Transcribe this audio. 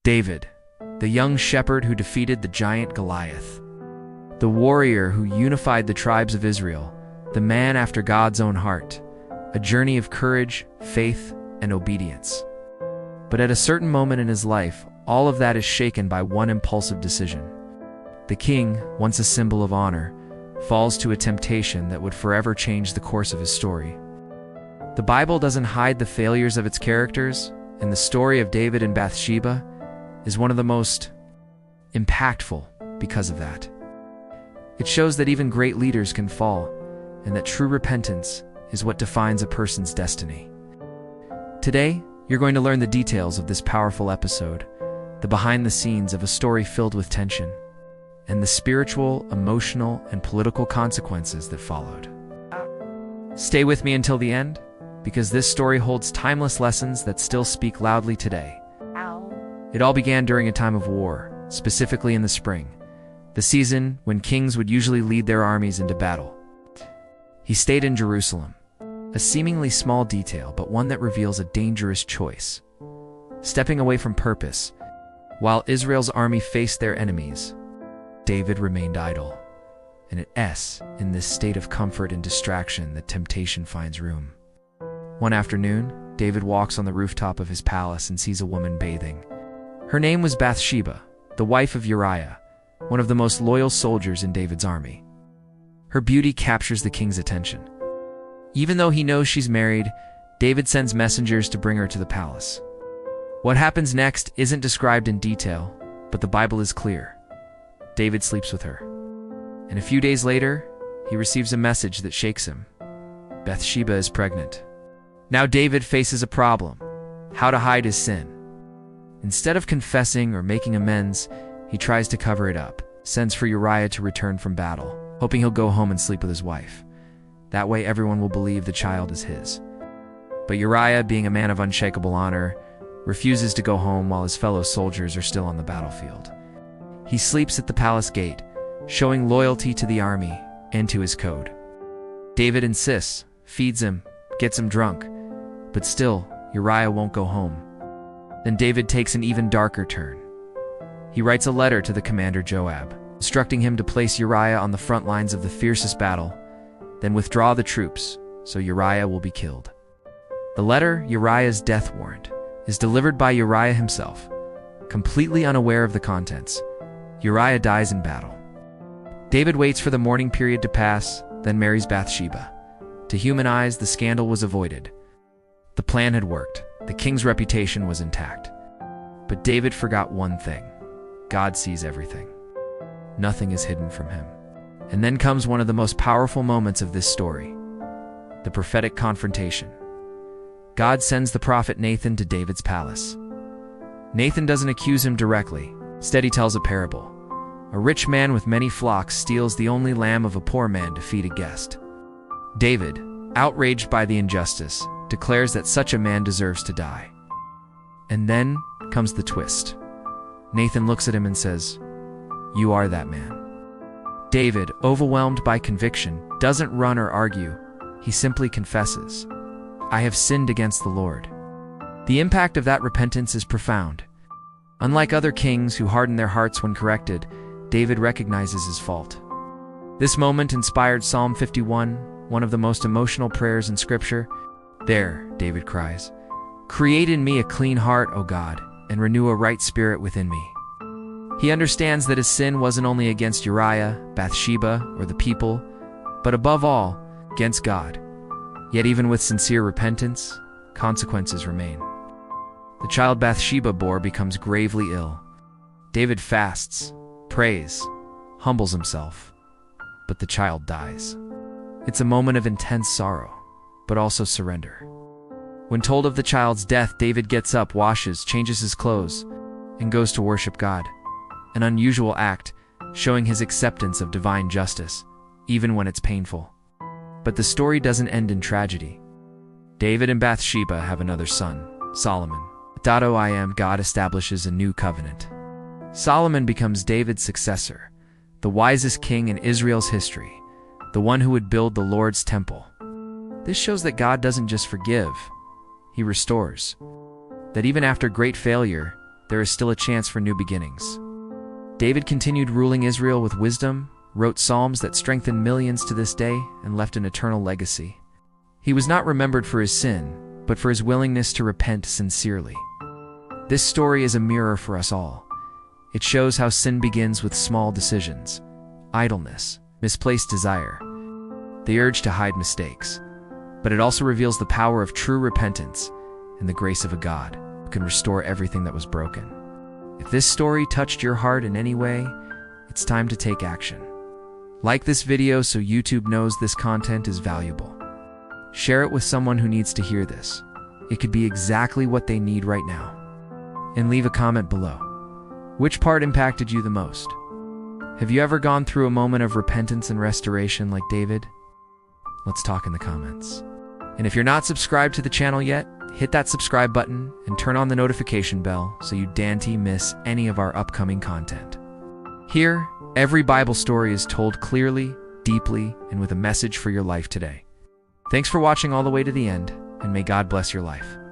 David, the young shepherd who defeated the giant Goliath. The warrior who unified the tribes of Israel, the man after God's own heart. A journey of courage, faith, and obedience. But at a certain moment in his life, all of that is shaken by one impulsive decision. The king, once a symbol of honor, falls to a temptation that would forever change the course of his story. The Bible doesn't hide the failures of its characters, and the story of David and Bathsheba is one of the most impactful because of that. It shows that even great leaders can fall, and that true repentance is what defines a person's destiny. Today, you're going to learn the details of this powerful episode, the behind the scenes of a story filled with tension, and the spiritual, emotional, and political consequences that followed. Stay with me until the end, because this story holds timeless lessons that still speak loudly today. It all began during a time of war, specifically in the spring, the season when kings would usually lead their armies into battle. He stayed in Jerusalem, a seemingly small detail, but one that reveals a dangerous choice. Stepping away from purpose, while Israel's army faced their enemies, David remained idle, and in this state of comfort and distraction that temptation finds room. One afternoon, David walks on the rooftop of his palace and sees a woman bathing. Her name was Bathsheba, the wife of Uriah, one of the most loyal soldiers in David's army. Her beauty captures the king's attention. Even though he knows she's married, David sends messengers to bring her to the palace. What happens next isn't described in detail, but the Bible is clear. David sleeps with her. And a few days later, he receives a message that shakes him. Bathsheba is pregnant. Now David faces a problem: how to hide his sin. Instead of confessing or making amends, he tries to cover it up, sends for Uriah to return from battle, hoping he'll go home and sleep with his wife. That way everyone will believe the child is his. But Uriah, being a man of unshakable honor, refuses to go home while his fellow soldiers are still on the battlefield. He sleeps at the palace gate, showing loyalty to the army and to his code. David insists, feeds him, gets him drunk, but still, Uriah won't go home. Then David takes an even darker turn. He writes a letter to the commander Joab, instructing him to place Uriah on the front lines of the fiercest battle, then withdraw the troops, so Uriah will be killed. The letter, Uriah's death warrant, is delivered by Uriah himself. Completely unaware of the contents, Uriah dies in battle. David waits for the mourning period to pass, then marries Bathsheba. To human eyes, the scandal was avoided. The plan had worked. The king's reputation was intact. But David forgot one thing: God sees everything. Nothing is hidden from him. And then comes one of the most powerful moments of this story: the prophetic confrontation. God sends the prophet Nathan to David's palace. Nathan doesn't accuse him directly. Instead, he tells a parable. A rich man with many flocks steals the only lamb of a poor man to feed a guest. David, outraged by the injustice, declares that such a man deserves to die. And then comes the twist. Nathan looks at him and says, "You are that man." David, overwhelmed by conviction, doesn't run or argue. He simply confesses, "I have sinned against the Lord." The impact of that repentance is profound. Unlike other kings who harden their hearts when corrected, David recognizes his fault. This moment inspired Psalm 51, one of the most emotional prayers in Scripture. "There," David cries, "create in me a clean heart, O God, and renew a right spirit within me." He understands that his sin wasn't only against Uriah, Bathsheba, or the people, but above all, against God. Yet even with sincere repentance, consequences remain. The child Bathsheba bore becomes gravely ill. David fasts, prays, humbles himself, but the child dies. It's a moment of intense sorrow, but also surrender. When told of the child's death, David gets up, washes, changes his clothes, and goes to worship God. An unusual act, showing his acceptance of divine justice, even when it's painful. But the story doesn't end in tragedy. David and Bathsheba have another son, Solomon. God establishes a new covenant. Solomon becomes David's successor, the wisest king in Israel's history, the one who would build the Lord's temple. This shows that God doesn't just forgive, He restores. That even after great failure, there is still a chance for new beginnings. David continued ruling Israel with wisdom, wrote psalms that strengthen millions to this day, and left an eternal legacy. He was not remembered for his sin, but for his willingness to repent sincerely. This story is a mirror for us all. It shows how sin begins with small decisions, idleness, misplaced desire, the urge to hide mistakes. But it also reveals the power of true repentance and the grace of a God who can restore everything that was broken. If this story touched your heart in any way, it's time to take action. Like this video so YouTube knows this content is valuable. Share it with someone who needs to hear this. It could be exactly what they need right now. And leave a comment below. Which part impacted you the most? Have you ever gone through a moment of repentance and restoration like David? Let's talk in the comments. And if you're not subscribed to the channel yet, hit that subscribe button and turn on the notification bell so you don't miss any of our upcoming content. Here, every Bible story is told clearly, deeply, and with a message for your life today. Thanks for watching all the way to the end, and may God bless your life.